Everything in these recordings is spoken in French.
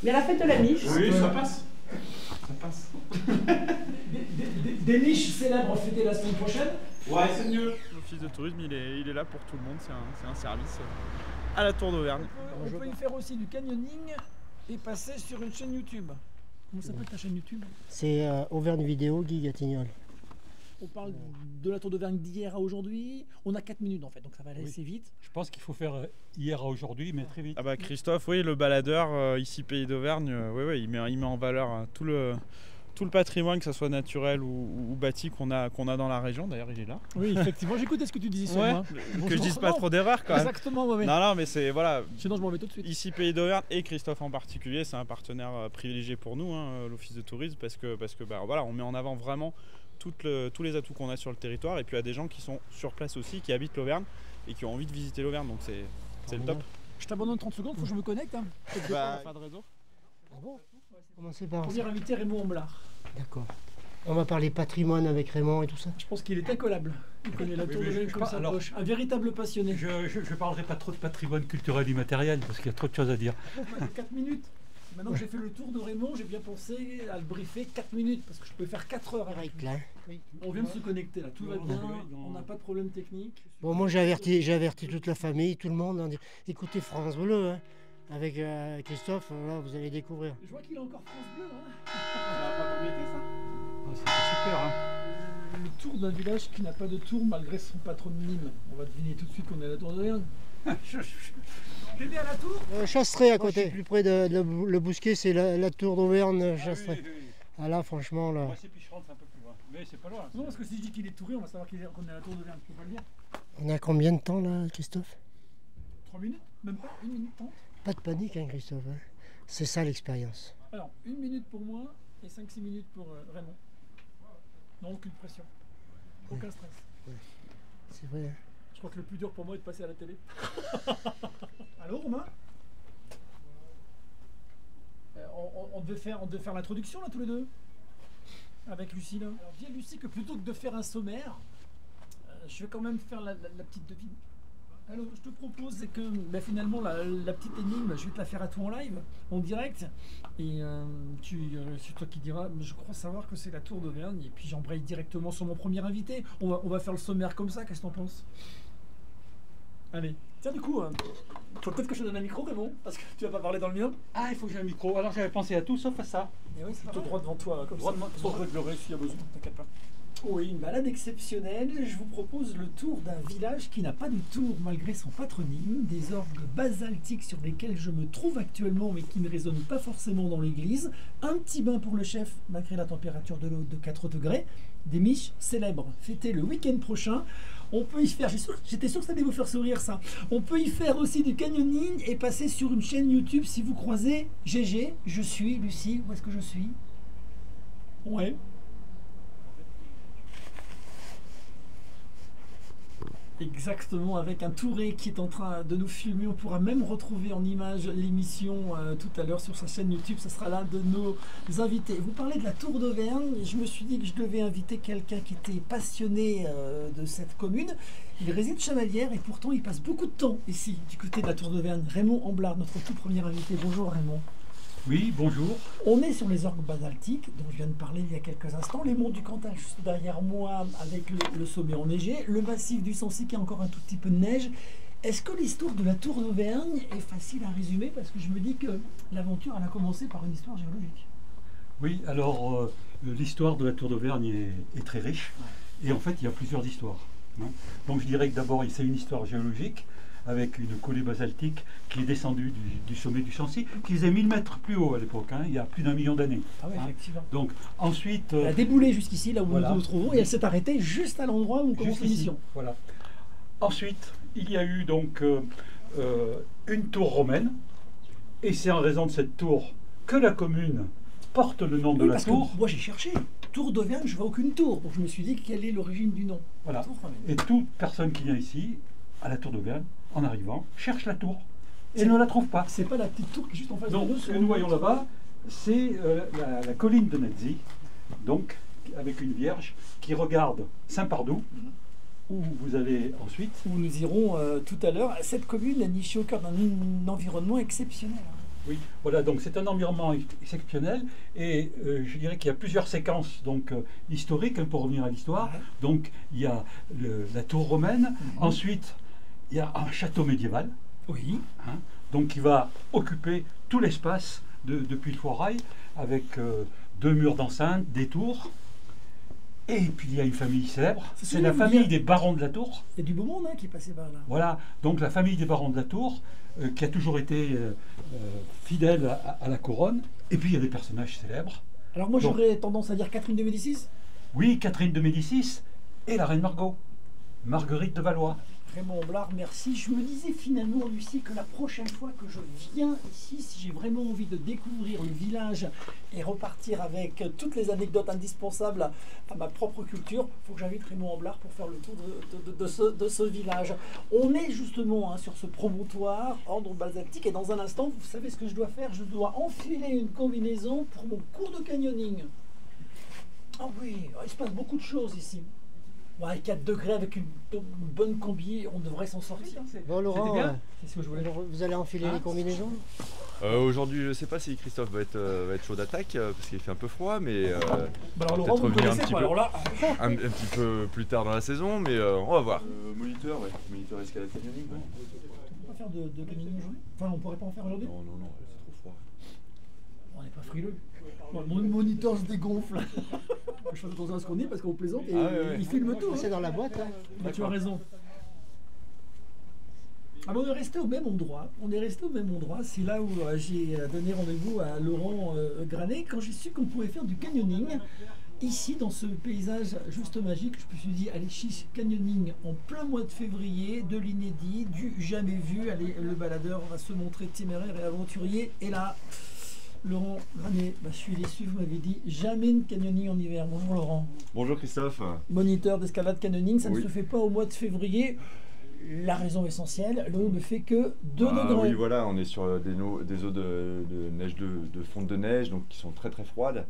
Mais la fête de la Miche. Oui, ça passe. Ça passe. Des niches célèbres fêtées la semaine prochaine. Ouais, c'est mieux. L'office de tourisme, il est là pour tout le monde. C'est un service à la Tour d'Auvergne. On peut y faire aussi du canyoning et passer sur une chaîne YouTube. Comment s'appelle ta chaîne YouTube? C'est Auvergne Vidéo, Guy Gatignol. On parle de la Tour d'Auvergne d'hier à aujourd'hui. On a 4 minutes en fait, donc ça va aller assez vite. Je pense qu'il faut faire hier à aujourd'hui, mais très vite. Ah bah Christophe, oui, le baladeur ici Pays d'Auvergne, oui, il met en valeur tout le patrimoine, que ce soit naturel ou bâti qu'on a dans la région. D'ailleurs, il est là. Oui, effectivement, j'écoutais ce que tu disais sur moi. Que je dise pas trop d'erreurs quand même. Exactement, ouais. Non, mais c'est voilà. Sinon, je m'en vais tout de suite. Ici Pays d'Auvergne et Christophe en particulier, c'est un partenaire privilégié pour nous, l'office de tourisme, parce que bah, voilà, on met en avant vraiment tous les atouts qu'on a sur le territoire, et puis il y a des gens qui sont sur place aussi, qui habitent l'Auvergne et qui ont envie de visiter l'Auvergne, donc c'est le top. Je t'abandonne 30 secondes, faut que je me connecte. Hein. Bah, pas de réseau. Ah bon? Commencez par Premier invité, Raymond Amblard. D'accord. On va parler patrimoine avec Raymond et tout ça. Je pense qu'il est incollable. Il connaît la Tour d'Auvergne comme sa poche. Un véritable passionné. Je ne parlerai pas trop de patrimoine culturel immatériel parce qu'il y a trop de choses à dire. 4 minutes. Maintenant que j'ai fait le tour de Raymond, j'ai bien pensé à le briefer 4 minutes parce que je peux faire 4 heures avec lui. Oui. On vient de se connecter là, tout va bien, on n'a pas de problème technique. Bon, moi j'ai averti toute la famille, tout le monde. Hein. Écoutez France Bleu, hein. Avec Christophe, là vous allez découvrir. Je vois qu'il a encore France Bleu. Hein. Ça va pas t'embêter ça? C'est super, hein. Le tour d'un village qui n'a pas de tour malgré son patronyme. On va deviner tout de suite qu'on est à la Tour d'Auvergne. T'es né à la Tour? Chasseray à côté. Plus près de le Bousquet, c'est la Tour d'Auvergne, Chasseray. Oui. Ah là, franchement, là. Moi, c'est Picheron, c'est un peu plus loin. Mais c'est pas loin. Non, parce que si je dis qu'il est touré, on va savoir qu'on est à la Tour d'Auvergne. Tu peux pas le dire? On a combien de temps là, Christophe? 3 minutes? Même pas? 1 minute 30? Pas de panique, hein, Christophe. Hein. C'est ça l'expérience. Alors, 1 minute pour moi et 5-6 minutes pour Raymond. Non, aucune pression. Aucun stress. Ouais. C'est vrai. Hein. Je crois que le plus dur pour moi est de passer à la télé. Allô, Romain? On devait faire l'introduction là tous les deux avec Lucie là. Alors dis à Lucie que plutôt que de faire un sommaire, je vais quand même faire la petite devine. Alors je te propose que finalement la petite énigme, je vais te la faire à toi en live, en direct. Et c'est toi qui diras, mais je crois savoir que c'est la Tour d'Auvergne. Et puis j'embraye directement sur mon premier invité. On va faire le sommaire comme ça, qu'est-ce que t'en penses? Allez, tiens du coup, faut peut-être que je te donne un micro Raymond, parce que tu vas pas parler dans le mien. Ah, il faut que j'ai un micro. Alors j'avais pensé à tout sauf à ça. Et oui, c'est tout droit devant toi, comme Droit ça. devant toi. Sans régler s'il y a besoin, t'inquiète pas. Oui, une balade exceptionnelle. Je vous propose le tour d'un village qui n'a pas de tour malgré son patronyme, des orgues basaltiques sur lesquels je me trouve actuellement mais qui ne résonnent pas forcément dans l'église, un petit bain pour le chef malgré la température de l'eau de 4 degrés, des miches célèbres fêtées le week-end prochain. On peut y faire, j'étais sûr que ça allait vous faire sourire ça, on peut y faire aussi du canyoning et passer sur une chaîne YouTube si vous croisez GG, je suis Lucie, où est-ce que je suis? Ouais. Exactement, avec un Touré qui est en train de nous filmer. On pourra même retrouver en image l'émission tout à l'heure sur sa chaîne YouTube. Ce sera l'un de nos invités. Vous parlez de la Tour d'Auvergne. Je me suis dit que je devais inviter quelqu'un qui était passionné de cette commune. Il réside Chamalières et pourtant il passe beaucoup de temps ici, du côté de la Tour d'Auvergne. Raymond Amblard, notre tout premier invité. Bonjour Raymond. Oui, bonjour. On est sur les orgues basaltiques dont je viens de parler il y a quelques instants, les monts du Cantal juste derrière moi avec le sommet enneigé, le massif du Sancy qui a encore un tout petit peu de neige. Est-ce que l'histoire de la Tour d'Auvergne est facile à résumer? Parce que je me dis que l'aventure elle a commencé par une histoire géologique. Oui, alors l'histoire de la Tour d'Auvergne est très riche et en fait il y a plusieurs histoires. Hein. Donc je dirais que d'abord c'est une histoire géologique avec une coulée basaltique qui est descendue du sommet du Sancy, qui faisait 1000 mètres plus haut à l'époque, hein, il y a plus d'1 million d'années. Ah oui, effectivement. Donc ensuite... Elle a déboulé jusqu'ici, là où voilà. nous nous trouvons, et elle s'est arrêtée juste à l'endroit où on commence l'émission. Voilà. Ensuite, il y a eu donc une tour romaine, et c'est en raison de cette tour que la commune porte le nom de la tour. Moi j'ai cherché, Tour d'Auvergne, je vois aucune tour, donc je me suis dit quelle est l'origine du nom. Voilà. Et toute personne qui vient ici, à la Tour d'Auvergne, en arrivant, cherche la tour et ne la trouve pas. C'est pas la petite tour qui est juste en face de nous. Donc, ce que nous voyons là-bas, c'est la colline de Netzi, donc avec une vierge qui regarde Saint-Pardoux, où vous allez ensuite. Où nous irons tout à l'heure. Cette commune est nichée au cœur d'un environnement exceptionnel. Oui, voilà, donc c'est un environnement exceptionnel et je dirais qu'il y a plusieurs séquences donc, historiques, hein, pour revenir à l'histoire. Ouais. Donc il y a la tour romaine, ensuite il y a un château médiéval, Oui. hein, donc qui va occuper tout l'espace depuis le Foirail avec 2 murs d'enceinte, des tours. Et puis il y a une famille célèbre, c'est la famille des barons de la Tour. Il y a du beau monde qui est passé par là. Voilà, donc la famille des barons de la Tour, qui a toujours été fidèle à la couronne. Et puis il y a des personnages célèbres. Alors moi Donc- j'aurais tendance à dire Catherine de Médicis. Oui, Catherine de Médicis et la reine Margot, Marguerite de Valois. Raymond Blard, merci. Je me disais finalement, Lucie, que la prochaine fois que je viens ici, si j'ai vraiment envie de découvrir le village et repartir avec toutes les anecdotes indispensables à ma propre culture, il faut que j'invite Raymond Blard pour faire le tour de ce village. On est justement sur ce promontoire ordre basaltique et dans un instant, vous savez ce que je dois faire? Je dois enfiler une combinaison pour mon cours de canyoning. Ah oui, il se passe beaucoup de choses ici. Ouais, 4 degrés avec une bonne combi, on devrait s'en sortir. Bon, Laurent, C'est ce que je voulais. vous allez enfiler les combinaisons? Aujourd'hui, je ne sais pas si Christophe va être chaud d'attaque parce qu'il fait un peu froid, mais Bah alors on va Laurent, peut-être vous me revenir un connaissez petit pas, peu. alors là... un petit peu plus tard dans la saison, mais on va voir. Moniteur, ouais. Moniteur escalade canyoning. Ouais. On va faire de canyoning aujourd'hui? Enfin, on pourrait pas en faire aujourd'hui? Non, c'est trop froid. On n'est pas frileux. Bon, mon moniteur se dégonfle. Je fais attention à ce qu'on dit parce qu'on plaisante et il filme tout. C'est Hein. dans la boîte, là. Bah, tu as raison. Ah bon, on est resté au même endroit. C'est là où j'ai donné rendez-vous à Laurent Granet quand j'ai su qu'on pouvait faire du canyoning. Ici, dans ce paysage juste magique, je me suis dit, allez, chiche, canyoning en plein mois de février, de l'inédit, du jamais vu. Allez, le baladeur va se montrer téméraire et aventurier. Et là, Laurent Granet, je suis déçu, vous m'avez dit, jamais de canyoning en hiver. Bonjour Laurent. Bonjour Christophe. Moniteur d'escalade canyoning, ça ne Oui. se fait pas au mois de février. La raison essentielle, l'eau ne fait que 2 degrés. Oui, voilà, on est sur des eaux de neige, de fonte de neige, donc qui sont très très froides.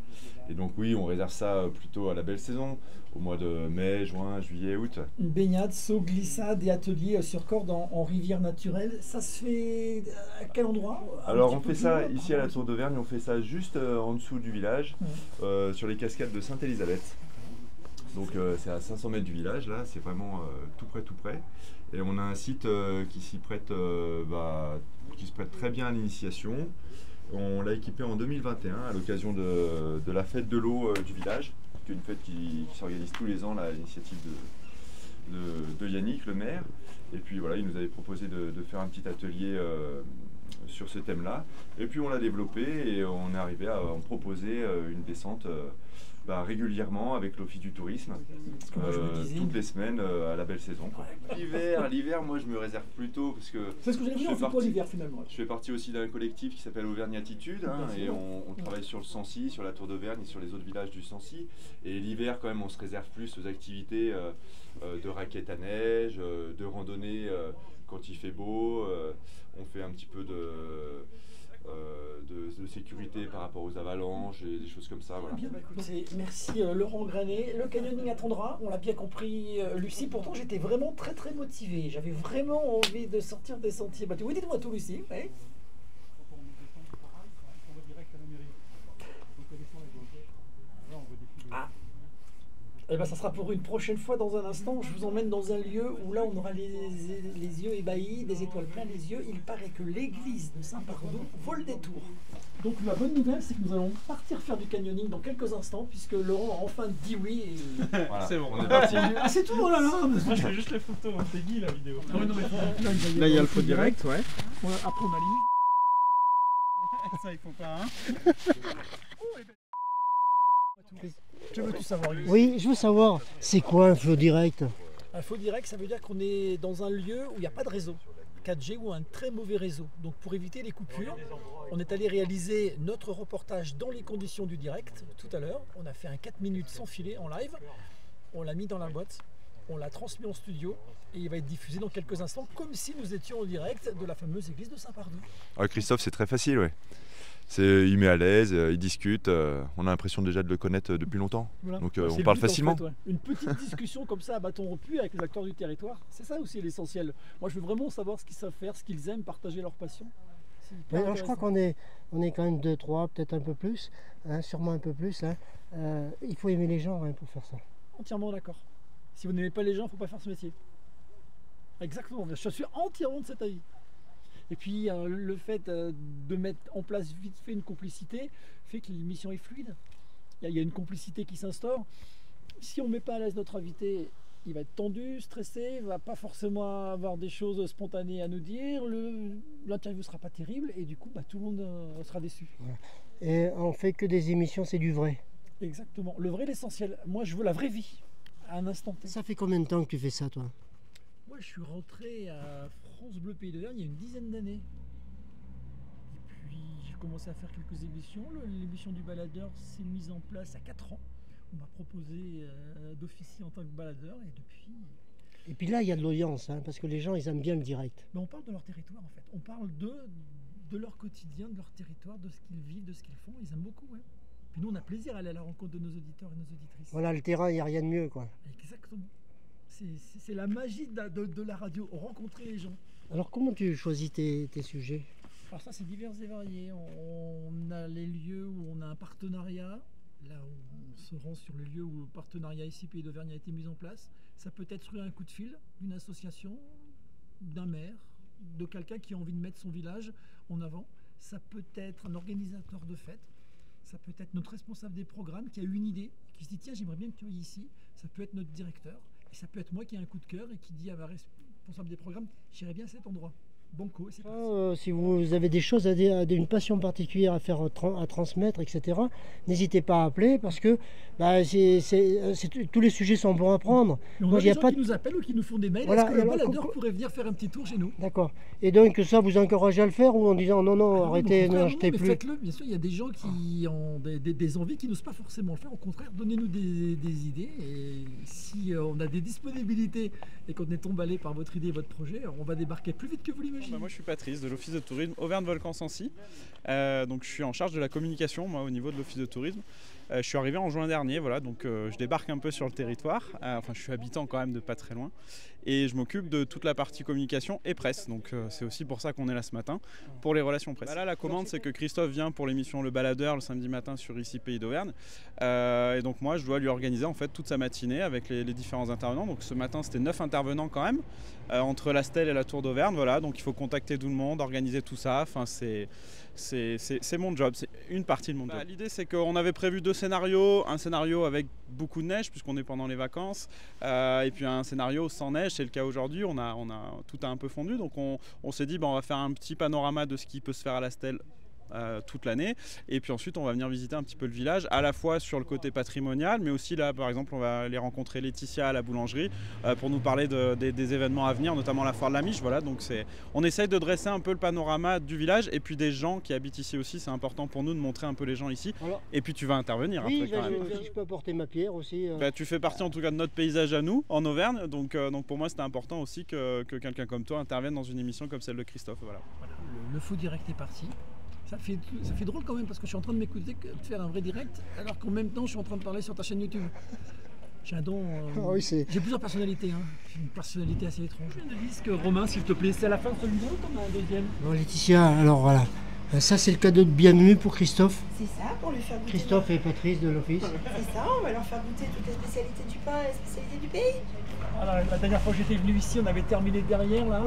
Et donc oui, on réserve ça plutôt à la belle saison, au mois de mai, juin, juillet, août. Une baignade, saut, glissade et atelier sur corde en rivière naturelle. Ça se fait à quel endroit? Alors on fait ça ici à la Tour d'Auvergne, on fait ça juste en dessous du village, Ouais. sur les cascades de Sainte-Élisabeth. Donc c'est à 500 mètres du village, là, c'est vraiment tout près. Et on a un site qui s'y prête, qui se prête très bien à l'initiation. On l'a équipé en 2021 à l'occasion de la fête de l'eau du village, qui est une fête qui s'organise tous les ans là, à l'initiative de Yannick, le maire. Et puis voilà, il nous avait proposé de faire un petit atelier sur ce thème-là. Et puis on l'a développé et on est arrivé à en proposer une descente régulièrement avec l'Office du tourisme, que moi, je me disais- toutes les semaines à la belle saison, quoi. L'hiver, moi je me réserve plutôt parce que C'est ce que j'allais je dire, on fais fait pas partie- l'hiver finalement. je fais partie aussi d'un collectif qui s'appelle Auvergne Attitude, hein, Bien et sûr. on travaille sur le Sancy, sur la Tour d'Auvergne et sur les autres villages du Sancy. Et l'hiver, quand même, on se réserve plus aux activités de raquettes à neige, de randonnée quand il fait beau. On fait un petit peu de sécurité par rapport aux avalanches et des choses comme ça. Voilà. Bien, écoutez, merci Laurent Granet. Le canyoning attendra, on l'a bien compris, Lucie. Pourtant, j'étais vraiment très très motivée. J'avais vraiment envie de sortir des sentiers battus. Oui, dites-moi tout, Lucie. Ouais. Ah. Eh ben, ça sera pour une prochaine fois dans un instant. Je vous emmène dans un lieu où là, on aura les yeux ébahis, des étoiles plein les yeux. Il paraît que l'église de Saint-Pardoux vole des tours. Donc la bonne nouvelle, c'est que nous allons partir faire du canyoning dans quelques instants, puisque Laurent a enfin dit oui. Et... Voilà, C'est bon. on est parti. Ah, c'est tout, oh là là. Moi je fais juste les photos, c'est Guy la vidéo. Ah ouais, non, mais Là il y a le faux direct, ouais. Ouais, après, on a limite. Ça il faut pas, hein. Je veux tout savoir, Lucie. Oui, je veux savoir, c'est quoi un feu direct? Un faux direct, ça veut dire qu'on est dans un lieu où il n'y a pas de réseau, 4G ou un très mauvais réseau. Donc pour éviter les coupures, on est allé réaliser notre reportage dans les conditions du direct tout à l'heure. On a fait un 4 minutes sans filet en live, on l'a mis dans la boîte, on l'a transmis en studio et il va être diffusé dans quelques instants comme si nous étions en direct de la fameuse église de Saint-Pardoux. Christophe, c'est très facile, ouais. Il met à l'aise, il discute, on a l'impression déjà de le connaître depuis longtemps. Voilà. Donc C'est on le parle but, en facilement. fait, ouais. Une petite discussion comme ça à bâton rompu avec les acteurs du territoire, c'est ça aussi l'essentiel. Moi je veux vraiment savoir ce qu'ils savent faire, ce qu'ils aiment, partager leur passion. hyper Alors, je crois intéressant. qu'on est quand même 2, 3, peut-être un peu plus, hein, sûrement un peu plus. Hein. Il faut aimer les gens hein, pour faire ça. Entièrement d'accord. Si vous n'aimez pas les gens, il ne faut pas faire ce métier. Exactement, je suis entièrement de cet avis. Et puis le fait de mettre en place vite fait une complicité fait que l'émission est fluide. Il y a une complicité qui s'instaure. Si on ne met pas à l'aise notre invité, il va être tendu, stressé, il ne va pas forcément avoir des choses spontanées à nous dire, l'interview ne sera pas terrible et du coup tout le monde sera déçu. Et on fait que des émissions, c'est du vrai. Exactement, le vrai, l'essentiel. Moi je veux la vraie vie, à un instant T. Ça fait combien de temps que tu fais ça, toi? Moi, je suis rentré à France Bleu Pays d'Auvergne il y a une dizaine d'années. Et puis, j'ai commencé à faire quelques émissions. L'émission du baladeur s'est mise en place à 4 ans. On m'a proposé d'officier en tant que baladeur et depuis... Et puis là, il y a de l'audience, hein, parce que les gens, ils aiment bien le direct. Mais on parle de leur territoire, en fait. On parle de leur quotidien, de leur territoire, de ce qu'ils vivent, de ce qu'ils font. Ils aiment beaucoup, ouais. Puis nous, on a plaisir à aller à la rencontre de nos auditeurs et nos auditrices. Voilà, le terrain, il n'y a rien de mieux, quoi. Exactement. C'est la magie de la radio, rencontrer les gens. Alors, comment tu choisis tes sujets? Alors ça, c'est divers et varié. On a les lieux où on a un partenariat, là où on se rend sur les lieux où le partenariat ici, Pays d'Auvergne, a été mis en place. Ça peut être sur un coup de fil d'une association, d'un maire, de quelqu'un qui a envie de mettre son village en avant. Ça peut être un organisateur de fêtes. Ça peut être notre responsable des programmes qui a eu une idée, qui se dit tiens, j'aimerais bien que tu ailles ici. Ça peut être notre directeur. Et ça peut être moi qui ai un coup de cœur et qui dit à ma responsable des programmes, j'irai bien à cet endroit. Banco, c'est parti. Si vous avez des choses à dire, une passion particulière à faire, à transmettre, etc., n'hésitez pas à appeler parce que tous les sujets sont bons à prendre. Mais on a des gens qui nous appellent ou qui nous font des mails. Voilà, est-ce que le baladeur pourrait venir faire un petit tour chez nous? D'accord. Et donc ça vous encourage à le faire ou en disant non, arrêtez, n'achetez plus? Faites-le, bien sûr, il y a des gens qui ont des envies qui n'osent pas forcément le faire. Au contraire, donnez-nous des idées. Et si on a des disponibilités et qu'on est emballé par votre idée et votre projet, on va débarquer plus vite que vous l'imaginez. Moi je suis Patrice de l'Office de tourisme Auvergne-Volcan-Sancy. Donc je suis en charge de la communication moi, au niveau de l'Office de tourisme. Je suis arrivé en juin dernier, voilà, donc je débarque un peu sur le territoire. Enfin je suis habitant quand même de pas très loin. Et je m'occupe de toute la partie communication et presse. Donc c'est aussi pour ça qu'on est là ce matin, pour les relations presse. Là la commande c'est que Christophe vient pour l'émission Le Baladeur le samedi matin sur ici Pays d'Auvergne. Et donc moi je dois lui organiser en fait toute sa matinée avec les différents intervenants. Donc ce matin c'était 9 intervenants quand même, entre la Stèle et la Tour d'Auvergne. Voilà, donc il faut contacter tout le monde, organiser tout ça. Enfin c'est mon job, c'est une partie de mon job. L'idée c'est qu'on avait prévu 2 scénarios, un scénario avec beaucoup de neige puisqu'on est pendant les vacances, et puis un scénario sans neige, c'est le cas aujourd'hui, tout a un peu fondu, donc on s'est dit on va faire un petit panorama de ce qui peut se faire à la Stèle toute l'année, et puis ensuite on va venir visiter un petit peu le village, à la fois sur le côté patrimonial, mais aussi là par exemple on va aller rencontrer Laetitia à la boulangerie pour nous parler des événements à venir, notamment la foire de la Miche. Voilà, donc on essaye de dresser un peu le panorama du village et puis des gens qui habitent ici aussi. C'est important pour nous de montrer un peu les gens ici. Alors, et puis tu vas intervenir oui, après quand même. Si je peux apporter ma pierre aussi. Tu fais partie en tout cas de notre paysage à nous en Auvergne, donc pour moi c'était important aussi que quelqu'un comme toi intervienne dans une émission comme celle de Christophe. Voilà. Le faux direct est parti. Ça fait drôle quand même parce que je suis en train de m'écouter de faire un vrai direct alors qu'en même temps je suis en train de parler sur ta chaîne YouTube. J'ai un don. Oui, j'ai plusieurs personnalités. Hein. J'ai une personnalité assez étrange. Un disque, Romain, s'il te plaît. C'est à la fin de celui-là ou comme un deuxième? Bon, Laetitia, alors voilà. Ça, c'est le cadeau de bienvenue pour Christophe. C'est ça, pour lui faire goûter. Christophe et Patrice de l'Office. C'est ça, on va leur faire goûter toutes les spécialités du pain et les spécialités du pays. Alors, la dernière fois que j'étais venu ici, on avait terminé derrière là.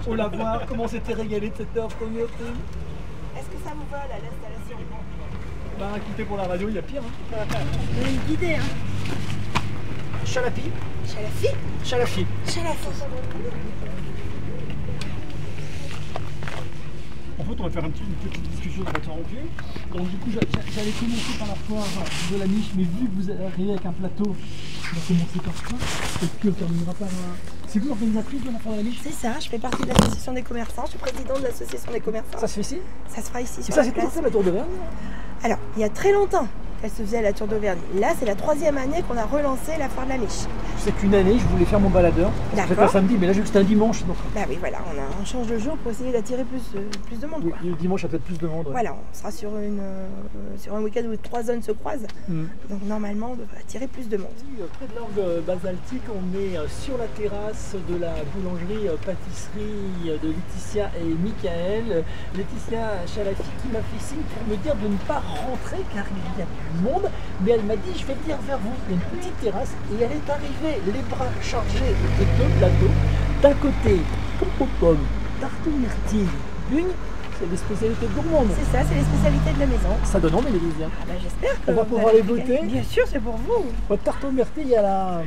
Au lavoir. Comment on s'était régalé de cette heure première. Est-ce que ça vous va là, l'installation? Bah écoutez, pour la radio, il y a pire. Hein. On est guidé, hein. Chalapi. Chalafi. Chalafi. Chalafi. En fait, on va faire une petite discussion interrompue. Donc du coup, j'allais commencer par la foire de la Miche, mais vu que vous arrivez avec un plateau, on va commencer par ça, et puis on terminera par... C'est vous l'organisatrice de la foire de la Miche? C'est ça, je fais partie de l'association des commerçants, je suis présidente de l'association des commerçants. Ça se fait ici? Ça se fera ici sur ça, la c'est place. toujours fait la Tour d'Auvergne? Alors, il y a très longtemps qu'elle se faisait à la Tour d'Auvergne. Là, c'est la 3e année qu'on a relancé la foire de la Miche. C'est qu'une année, je voulais faire mon baladeur. C'était un D'accord. samedi, mais là, j'ai vu que c'était un dimanche. Donc, Bah oui, voilà, on change le jour pour essayer d'attirer plus de monde. oui, Quoi. le dimanche, il y a peut-être plus de monde. Ouais. Voilà, on sera sur un week-end où 3 zones se croisent. Mm. Donc normalement, on devrait attirer plus de monde. Près de l'orgue basaltique, on est sur la terrasse de la boulangerie pâtisserie de Laetitia et Michael. Laetitia Chalafi qui m'a fait signe pour me dire de ne pas rentrer car il y a du monde, mais elle m'a dit je vais venir vers vous. Il y a une petite terrasse et elle est arrivée, les bras chargés de 2 plateaux. D'un côté, pomme, tarte myrtille, bugne, c'est des spécialités gourmandes. C'est ça, c'est les spécialités de la maison. Ça donne envie, les Ah bah j'espère que On va vous pouvoir allez les goûter. régaler. Bien sûr, c'est pour vous. Votre tarte aux myrtilles, elle a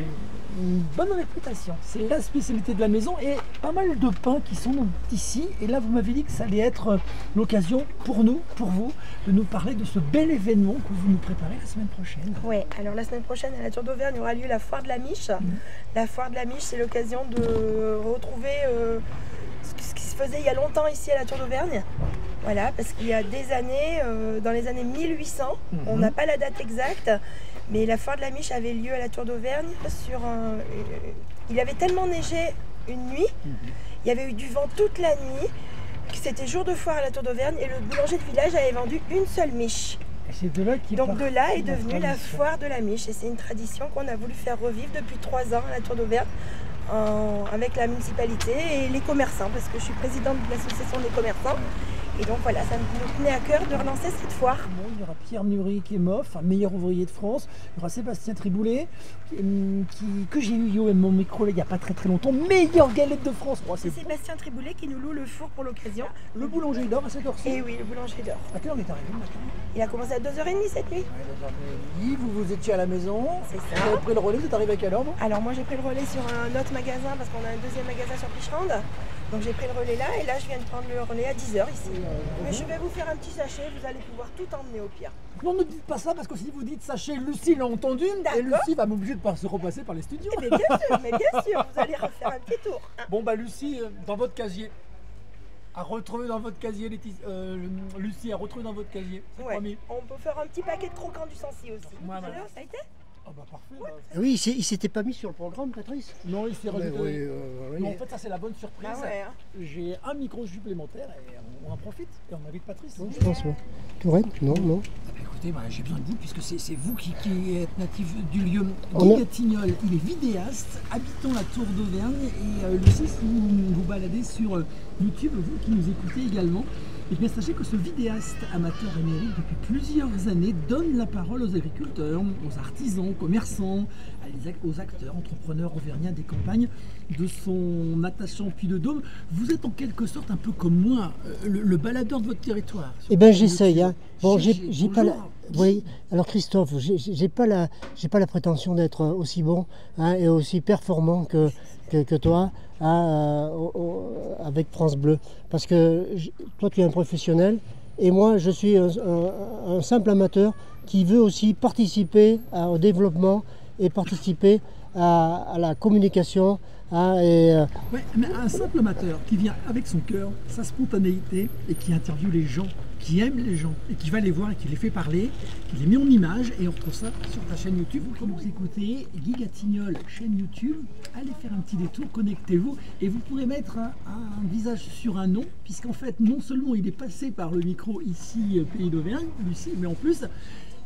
une bonne réputation. C'est la spécialité de la maison et pas mal de pains qui sont ici. Et là, vous m'avez dit que ça allait être l'occasion pour nous, pour vous, de nous parler de ce bel événement que vous nous préparez la semaine prochaine. Oui, alors la semaine prochaine à la Tour d'Auvergne aura lieu la foire de la Miche. La foire de la Miche, c'est l'occasion de retrouver ce qui se faisait il y a longtemps ici à la Tour d'Auvergne. Voilà, parce qu'il y a des années, dans les années 1800, on n'a pas la date exacte, mais la foire de la Miche avait lieu à la Tour d'Auvergne il avait tellement neigé une nuit, il y avait eu du vent toute la nuit, que c'était jour de foire à la Tour d'Auvergne et le boulanger de village avait vendu une seule miche. Et c'est de là qu'il Donc de là est la devenue la tradition. foire de la Miche et c'est une tradition qu'on a voulu faire revivre depuis 3 ans à la Tour d'Auvergne avec la municipalité et les commerçants parce que je suis présidente de l'association des commerçants et donc voilà, ça me tenait à cœur de relancer cette foire. Bon, il y aura Pierre Nury qui est MOF, un meilleur ouvrier de France. Il y aura Sébastien Triboulet, que j'ai eu à mon micro là, il n'y a pas très longtemps. Meilleure galette de France. Oh, C'est Sébastien Triboulet qui nous loue le four pour l'occasion. le boulanger d'or à cette heure-ci. Et oui, le boulanger d'or. À quelle heure il est arrivé le matin? Il a commencé à 2h30 cette nuit. Vous étiez à la maison. C'est Vous ça. avez pris le relais, vous êtes arrivé à quelle heure? Alors moi j'ai pris le relais sur un autre magasin parce qu'on a un deuxième magasin sur Picherande. Donc j'ai pris le relais là et là je viens de prendre le relais à 10h ici. Mais je vais vous faire un petit sachet, vous allez pouvoir tout emmener au pire. Non, ne dites pas ça parce que si vous dites sachez, Lucie l'a entendu et D'accord. Lucie va m'obliger de se repasser par les studios. Mais bien sûr, vous allez refaire un petit tour. Hein. Bon bah Lucie, dans votre casier, à retrouver dans votre casier, Lucie, à retrouver dans votre casier, c'est Ouais. promis. On peut faire un petit paquet de croquants du Sancy aussi. Ouais, ouais. Alors, ça a été? Ah bah parfait. Oui, il s'était pas mis sur le programme, Patrice. Non, il s'est Mais rajouté. oui, Non, en fait, ça c'est la bonne surprise. Bah ouais, hein. J'ai un micro supplémentaire et on en profite et on invite Patrice. je pense, moi. Touraine? Non, non. Ah bah écoutez, j'ai besoin de vous puisque c'est vous qui êtes natif du lieu. On Guy a- Gatignol, il est vidéaste, habitant la Tour d'Auvergne et Lucie, si vous vous baladez sur YouTube, vous qui nous écoutez également, et bien sachez que ce vidéaste amateur émérite depuis plusieurs années donne la parole aux agriculteurs, aux artisans, aux commerçants, aux acteurs, entrepreneurs auvergnats des campagnes de son attachant Puy-de-Dôme. Vous êtes en quelque sorte un peu comme moi, le baladeur de votre territoire. Eh bien, j'essaye. Hein. Bon, J'ai- j'ai pas la... bonjour. Oui, alors Christophe, j'ai pas la prétention d'être aussi bon hein, et aussi performant que toi hein, avec France Bleu. Parce que toi, tu es un professionnel et moi, je suis un simple amateur qui veut aussi participer au développement et participer à la communication. Hein, Ouais, mais un simple amateur qui vient avec son cœur, sa spontanéité et qui interviewe les gens, qui aime les gens et qui va les voir et qui les fait parler, qui les met en image et on retrouve ça sur ta chaîne YouTube. Vous écoutez Guy Gatignol, chaîne YouTube, allez faire un petit détour, connectez-vous et vous pourrez mettre un visage sur un nom puisqu'en fait non seulement il est passé par le micro ici Pays d'Auvergne, Lucie, mais en plus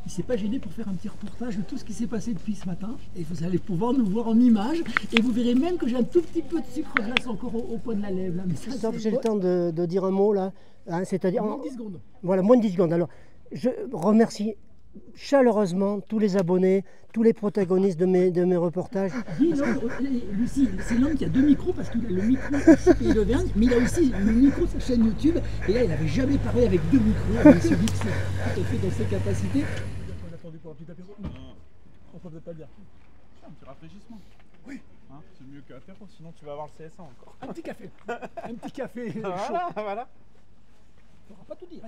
il s'est pas gêné pour faire un petit reportage de tout ce qui s'est passé depuis ce matin et vous allez pouvoir nous voir en image et vous verrez même que j'ai un tout petit peu de sucre glace encore au coin de la lèvre là. Mais ça, Christophe, c'est j'ai le pas- temps de dire un mot là. Hein, c'est-à-dire, Moins de 10 secondes. voilà, moins de 10 secondes. Alors, je remercie chaleureusement tous les abonnés, tous les protagonistes de mes reportages. Guy, non, Lucie, c'est l'homme qui a 2 micros parce qu'il a le micro ici Pays d'Auvergne, mais il a aussi le micro de sa chaîne YouTube et là il n'avait jamais parlé avec 2 micros. Il se dit que c'est tout à fait dans ses capacités. On a attendu pour un petit apéro. On peut peut-être pas le dire. Un petit rafraîchissement. Oui. Hein, c'est mieux qu'apéro, sinon tu vas avoir le CSA encore. Un petit café. Un petit café chaud. Voilà, voilà. On ne pas tout dire.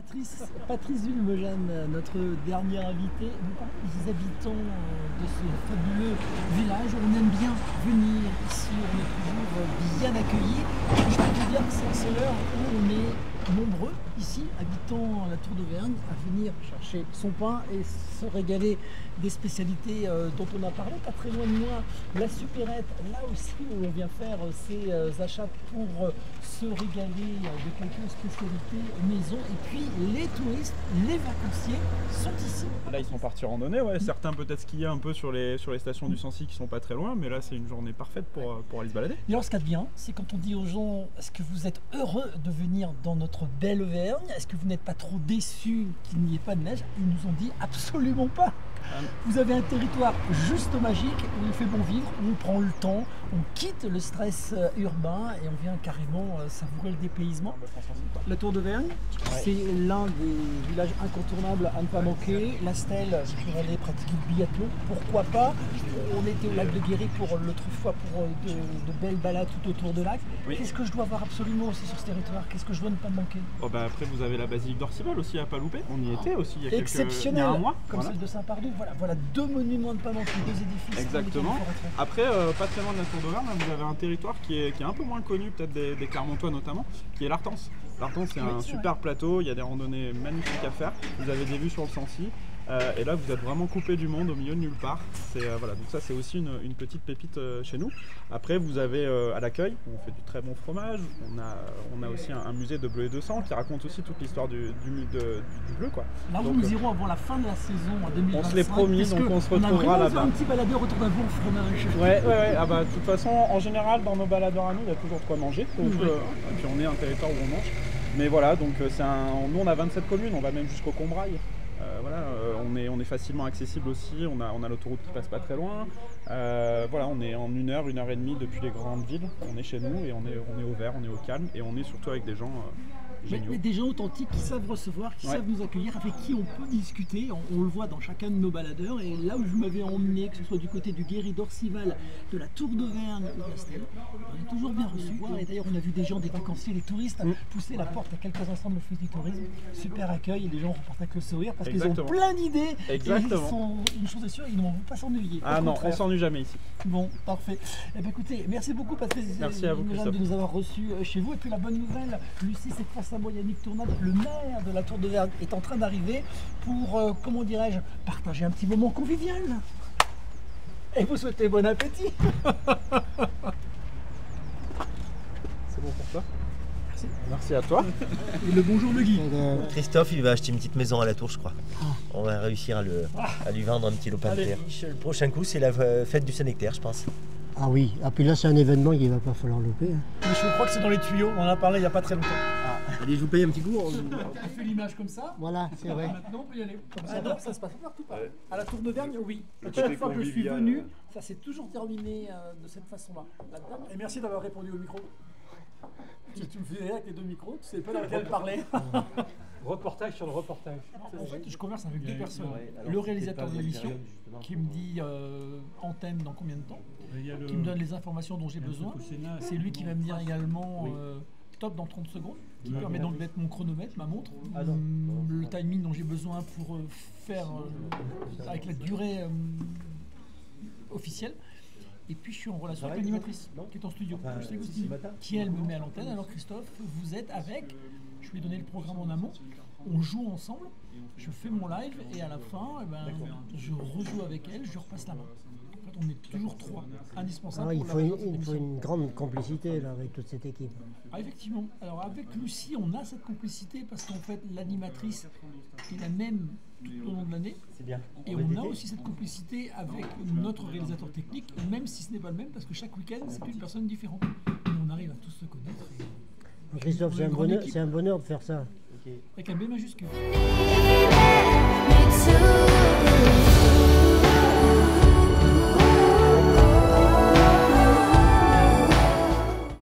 Patrice Vulmejane, notre dernier invité, nous parle des habitants de ce fabuleux village. On aime bien venir ici, on est toujours bien accueillis. Je peux vous dire que c'est l'heure où on est nombreux ici, habitant la Tour d'Auvergne, à venir chercher son pain et se régaler des spécialités dont on a parlé pas très loin de moi. La supérette, là aussi où on vient faire ses achats pour se régaler de quelques spécialités maison. Et puis les touristes, les vacanciers sont ici. Là, ils sont partis randonner, ouais. Certains peut-être skier un peu sur les stations du Sancy qui sont pas très loin, mais là, c'est une journée parfaite pour aller se balader. Et alors, ce qu'il y a de bien, c'est quand on dit aux gens, est-ce que vous êtes heureux de venir dans notre belle Auvergne? Est-ce que vous n'êtes pas trop déçus qu'il n'y ait pas de neige? Ils nous ont dit absolument pas. Vous avez un territoire juste magique où il fait bon vivre, où on prend le temps, on quitte le stress urbain et on vient carrément savourer le dépaysement. La Tour d'Auvergne, c'est l'un des villages incontournables à ne pas manquer. La Stèle, vous pouvez aller pratiquer le biathlon, pourquoi pas. On était au lac de Guéry pour l'autre fois pour de belles balades tout autour de lac. Oui. Qu'est-ce que je dois voir absolument aussi sur ce territoire? Qu'est-ce que je dois ne pas manquer? Oh, bah, après, vous avez la basilique d'Orcival aussi à pas louper. On y était aussi il y a Exceptionnel, il y a un mois. comme Voilà. celle de Saint-Pardoux. Voilà deux monuments de pas manquer, deux édifices. Exactement. Après, pas très loin de la Tour d'Auvergne, vous avez un territoire qui est un peu moins connu, peut-être des Clermontois notamment, qui est l'Artense. L'Artense, c'est un super plateau, il y a des randonnées magnifiques à faire. Vous avez des vues sur le Sancy. Et là, vous êtes vraiment coupé du monde, au milieu de nulle part. Voilà, donc ça, c'est aussi une petite pépite chez nous. Après, vous avez à l'accueil, on fait du très bon fromage. On a aussi un musée de bleu et de sang qui raconte aussi toute l'histoire du bleu, quoi. Là où Donc, nous irons avant la fin de la saison en 2025. on se l'est promis, parce donc que on se on a retrouvera vraiment là-bas. un petit baladeur autour d'un bon fromage. Ouais. Ah bah, de toute façon, en général, dans nos baladeurs à nous, il y a toujours de quoi manger. Donc, et puis on est un territoire où on mange. Mais voilà, donc nous on a 27 communes, on va même jusqu'au Combrail. On est facilement accessible aussi, on a l'autoroute qui passe pas très loin. On est en 1 heure, 1 heure et demie depuis les grandes villes. On est chez nous et on est au vert, on est au calme et on est surtout avec des gens géniaux. Mais des gens authentiques qui savent recevoir, qui savent nous accueillir, avec qui on peut discuter. On le voit dans chacun de nos baladeurs. Et là où je m'avais emmené, que ce soit du côté du Guéry d'Orcival, de la Tour d'Auvergne ou de la Stèle, on est toujours bien reçus. Et d'ailleurs, on a vu des gens, des vacanciers, des touristes pousser la porte à quelques instants de l'Office du tourisme. Super accueil et les gens repartent avec le sourire parce qu'ils ont plein d'idées. Exactement. Et une chose est sûre, ils ne vont pas s'ennuyer. Ah non, on s'ennuie jamais ici. Bon, parfait. Eh bien, écoutez, merci beaucoup Patrice de nous avoir reçus chez vous. Et puis la bonne nouvelle, Lucie, cette fois Yannick Tournade, le maire de la Tour d'Auvergne, est en train d'arriver pour, comment dirais-je, partager un petit moment convivial. Et vous souhaitez bon appétit. C'est bon pour toi? Merci à toi. Et le bonjour de Guy. Christophe, il va acheter une petite maison à la Tour, je crois. On va réussir à lui vendre un petit lopin de terre. Le prochain coup, c'est la fête du Saint-Nectaire, je pense. Ah oui, puis là c'est un événement qu'il va pas falloir louper. Mais je crois que c'est dans les tuyaux, on en a parlé il n'y a pas très longtemps. Allez, je vous paye un petit coup. On fait l'image comme ça. Voilà, c'est vrai. Maintenant on peut y aller. Comme ça, non, ça se passe partout pas. À la Tour d'Auvergne, oui. Chaque fois que je suis venu, ça s'est toujours terminé de cette façon-là. Et merci d'avoir répondu au micro. Tu me fais avec les deux micros, tu sais pas dans lequel parler. Reportage sur le reportage. En fait, je converse avec deux personnes. Le réalisateur de l'émission qui me dit antenne dans combien de temps, qui me donne les informations dont j'ai besoin. C'est lui qui va me dire également top dans 30 secondes, qui permet donc de mettre mon chronomètre, ma montre, le timing dont j'ai besoin pour faire avec la durée officielle. Et puis je suis en relation avec l'animatrice qui est en studio, qui elle me met à l'antenne. Alors Christophe, vous êtes avec, je lui ai donné le programme en amont, on joue ensemble, je fais mon live et à la fin, je rejoue avec elle, je repasse la main. En fait, on est toujours trois, indispensables. Il faut une grande complicité là, avec toute cette équipe. Ah, effectivement. Alors avec Lucie, on a cette complicité parce qu'en fait l'animatrice est la même tout au long de l'année. C'est bien. Et on a aussi cette complicité avec notre réalisateur technique, même si ce n'est pas le même, parce que chaque week-end c'est une personne différente. Et on arrive à tous se connaître. Christophe, c'est un bonheur de faire ça. Avec un B majuscule.